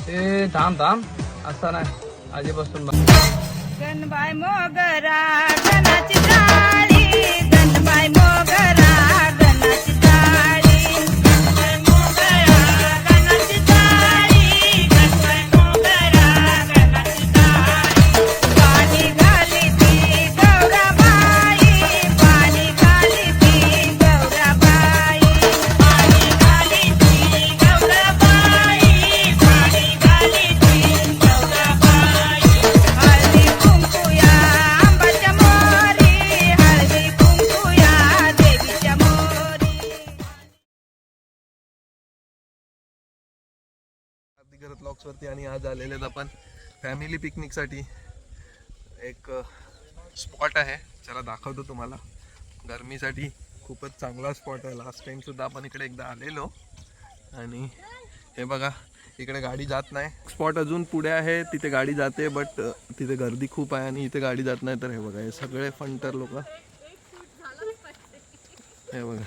ए थांब थांब असा नाही आधीपासून गणबाई मोगरा गणाची जाळी, गणबाई मोगरा गणाची जाळी, गणबाई मोगरा गणाची जाळी, गणबाई मोगरा गणाची जाळी. पाणी घाली ती गौराबाई, पाणी घाली ती गौराबाई, पाणी घाली ती गौराबाई, पाणी घाली ती गौराबाई. हळदी कुंकू या आंबाच्या मोरी, हळदी कुंकू या देवीच्या मोरी. करत लॉक्स वरती आणि आज आलेले आहेत आपण फॅमिली पिकनिकसाठी. एक स्पॉट आहे, चला दाखवतो तुम्हाला. गरमीसाठी खूपच चांगला स्पॉट आहे. लास्ट टाइम सुद्धा आपण इकडे एकदा आलेलो आणि हे बघा इकडे गाडी जात नाही. स्पॉट अजून पुढे आहे, तिथे गाडी जाते बट तिथे गर्दी खूप आहे आणि इथे गाडी जात नाही. तर हे बघा हे सगळे फंटर लोक, हे बघा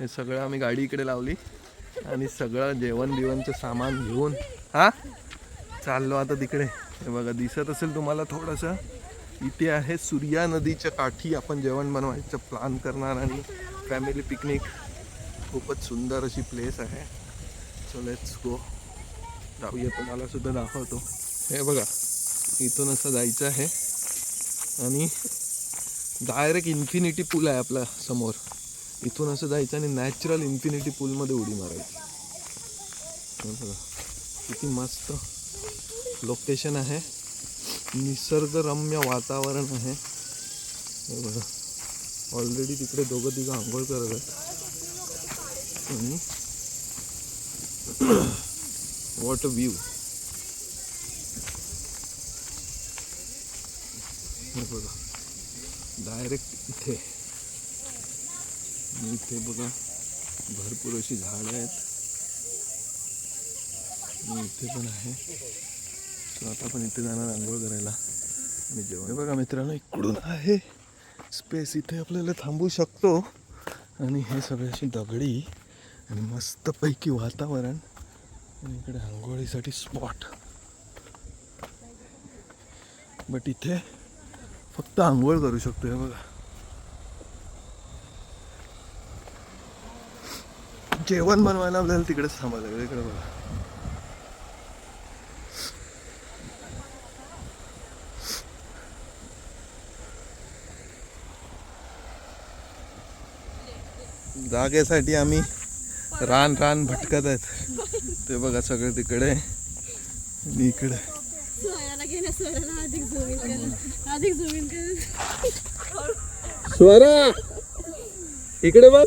हे सगळं आम्ही गाडी इकडे लावली आणि सगळं जेवण बिवणचं सामान घेऊन चाललो आता तिकडे. हे बघा दिसत असेल तुम्हाला थोडंसं, इथे आहे सूर्या नदीच्या काठी आपण जेवण बनवायचं प्लॅन करणार आणि फॅमिली पिकनिक. खूपच सुंदर अशी प्लेस आहे. सो लेट्स गो, जाऊया, तुम्हाला सुद्धा दाखवतो. हे बघा इथून असं जायचं आहे आणि डायरेक्ट इन्फिनिटी पूल आहे आपल्या समोर. इथून असं जायचं आणि नॅचरल इन्फिनिटी पूलमध्ये उडी मारायची. हे बघा किती मस्त लोकेशन आहे, निसर्गरम्य वातावरण आहे. हे बघा ऑलरेडी तिकडे दोघं तिघं आंघोळ करत आहेत आणि वॉट अ व्ह्यू. हे बघा डायरेक्ट इथे, इथे बघा भरपूर अशी झाडं आहेत आणि इथे पण आहे. सो आता आपण इथे जाणार आंघोळ करायला आणि जेवण. हे बघा मित्रांनो इकडून आहे स्पेस, इथे आपल्याला थांबू शकतो आणि हे सगळे अशी दगडी आणि मस्तपैकी वातावरण आणि इकडे आंघोळीसाठी स्पॉट. बट इथे फक्त आंघोळ करू शकतो. हे बघा जेवण बनवायला आपल्याला तिकडेच थांबायला लागेल. इकडे बघा जागेसाठी आम्ही रान रान भटकत आहेत. ते बघा सगळे तिकडे आणि इकडे. स्वरा इकडे बघ.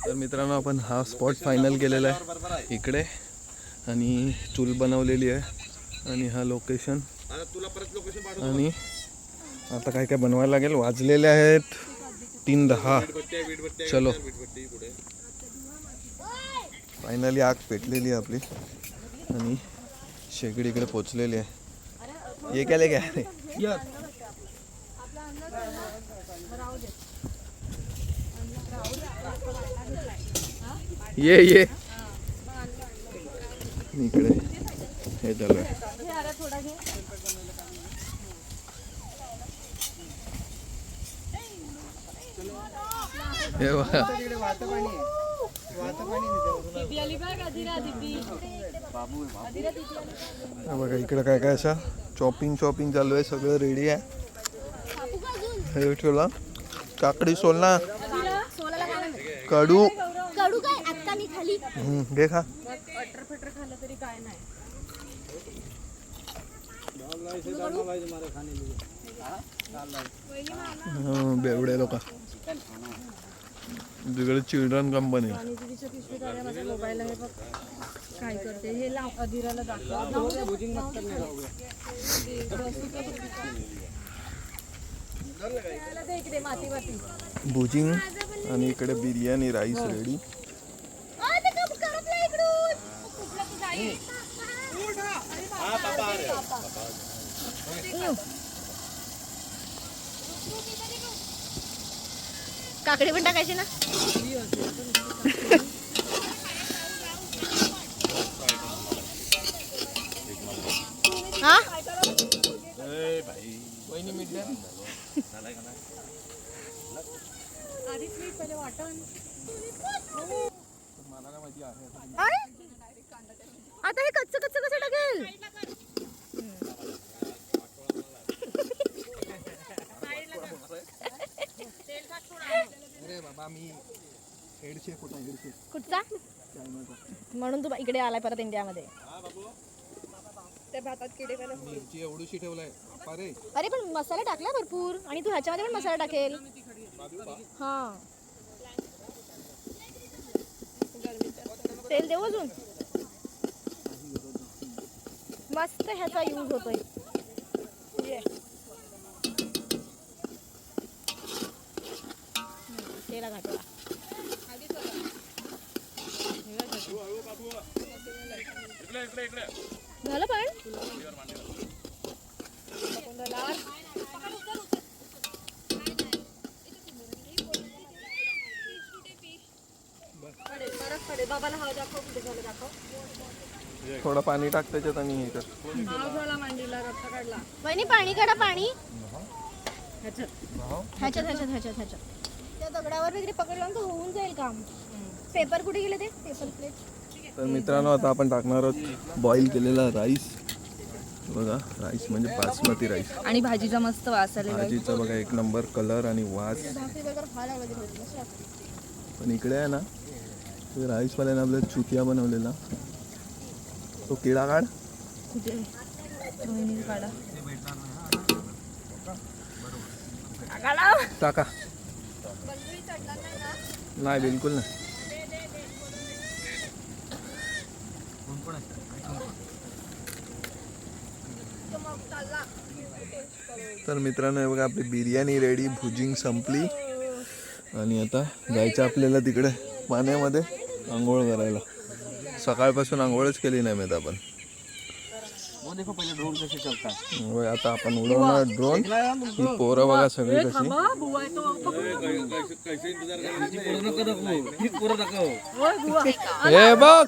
तर मित्रांनो आपण हा स्पॉट फायनल केलेला आहे इकडे आणि चूल बनवलेली आहे आणि हा लोकेशन. आणि आता काय काय बनवायला लागेल. वाजलेले आहेत 3:10. चलो फायनली आग पेटलेली आहे आपली आणि शेगडी इकडे पोचलेली आहे. ये केले काय ये ये इकडे हे चालू आहे. हे बघा बघा इकडे काय काय अशा चॉपिंग चालू आहे. सगळं रेडी आहे. हे ठेवला काकडी सोलना कडू घे खा. बेवडे लोक तिकडे चिल्ड्रन कंपनी. काय करते हे अधीराला दाखव. भुजिंग आणि इकडे बिर्याणी राईस रेडी. काकडी पण टाकायची ना. हा अरे, आता हे कच्चं कच्चं कसं टाकेल? अरे बाबा मी हेड शेफ होता, हेड शेफ कुठचा? म्हणून तू इकडे आलाय परत इंडियामध्ये. त्या भातात किडे पेरत. मिरची एवढीशी ठेवलाय अरे. अरे पण मसाला टाकला भरपूर आणि तू ह्याच्यामध्ये पण मसाला टाकेल. हा तेल देऊ अजून. मस्त ह्याचा यूज होतोय. तेला घातला. झालं पण बाबाला हवा दाखव. कुठे झालं दाखव. थोडं पाणी टाक त्याच्यात आणि हे कर. झाला मांडीला रस्ता काढला. वहिनी पाणी काढा. पाणी ह्याच्यात ह्याच्यात ह्याच्यात ह्याच्यात ह्याच्यात त्या दगडावर वगैरे पकडलं तर होऊन जाईल काम. पेपर कुठे गेले ते पेपर प्लेट. तर मित्रांनो आता आपण टाकणार आहोत बॉईल केलेला राईस. बघा राईस म्हणजे बासमती राईस आणि भाजीचा मस्त वास आलेला. भाजीचा बघा एक नंबर कलर आणि वास. पण इकडे आहे ना राईसवाल्याने आपल्याला चुतिया बनवलेला. तो किडा काढ. टाका. नाही बिलकुल नाही. तर मित्रांनो हे बघा आपली बिर्याणी रेडी. भुजिंग संपली आणि आता जायचं आपल्याला तिकडे पाण्यामध्ये आंघोळ करायला. सकाळपासून आंघोळच केली नाही मी आपण. होय आता आपण उडवणार ड्रोन. ही पोरं बघा सगळी कशी. हे बघ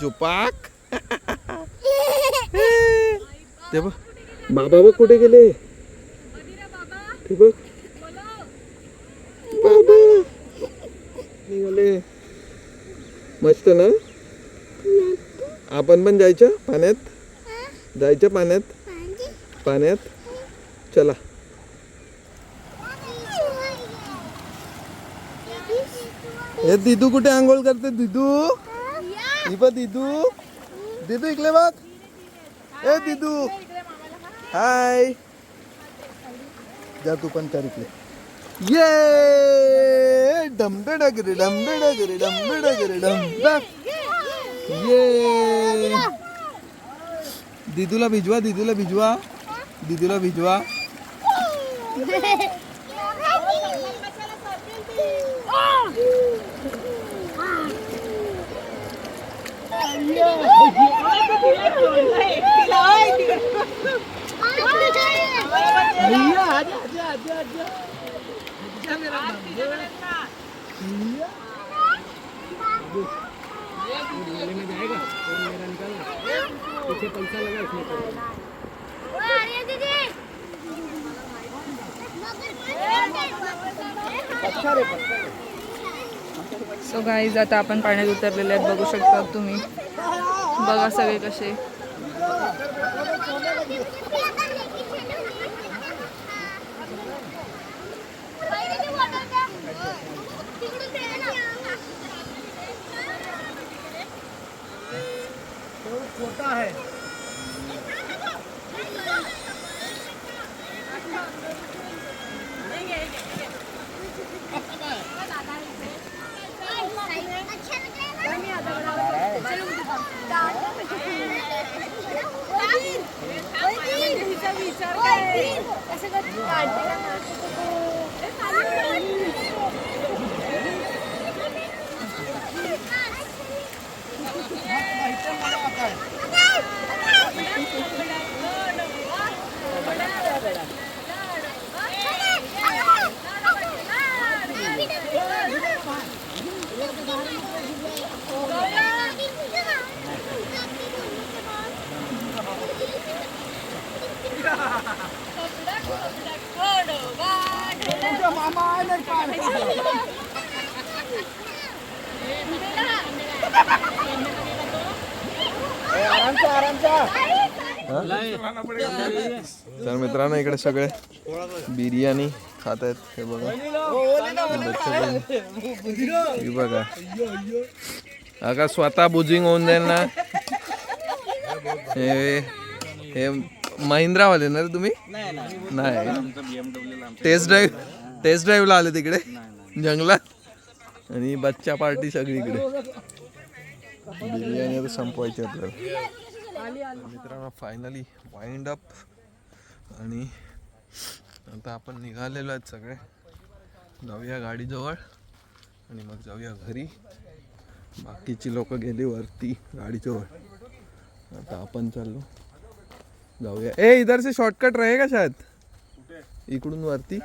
झुपाक. ते बघ बाबा बघ कुठे गेले. ते बघ बाबा निघाले. मस्त ना. आपण पण जायचं पाण्यात. जायचं पाण्यात. पाण्यात चला. हे दिदू कुठे आंघोळ करते. दिदू ही बघ. दिदू दिदू इकडे बघ. ए दिदू हाय. जा तू पण कर इकडे. ये डमडे डगरे डमडे डगरे डमडे डगरे डमडक. ये दिदूला भिजवा. दिदूला भिजवा. दिदूला भिजवा. सो गाईज आता आपण पाण्यात उतरलेले आहेत, बघू शकता तुम्ही. बघा सगळे कसे. तर मित्रांनो इकडे सगळे बिर्याणी खात आहेत. हे बघा, हे बघा. अगा स्वतः बुजिंग होऊन जाईल ना. हे महिंद्रा वाले ना रे तुम्ही? नाही, टेस्ट ड्राईव्हला आले तिकडे जंगलात आणि बच्चा पार्टी सगळीकडे. बिर्याणी आता संपवायची आपल्याला. मित्रांनो फायनली वाइंड अप आणि आता आपण निघालेलो आहेत सगळे. जाऊया गाडीजवळ आणि मग जाऊया घरी. बाकीची लोक गेली वरती गाडीजवळ. आता आपण चाललो जाऊया. ए इधर से शॉर्टकट रहेगा शायद इकडून वरती.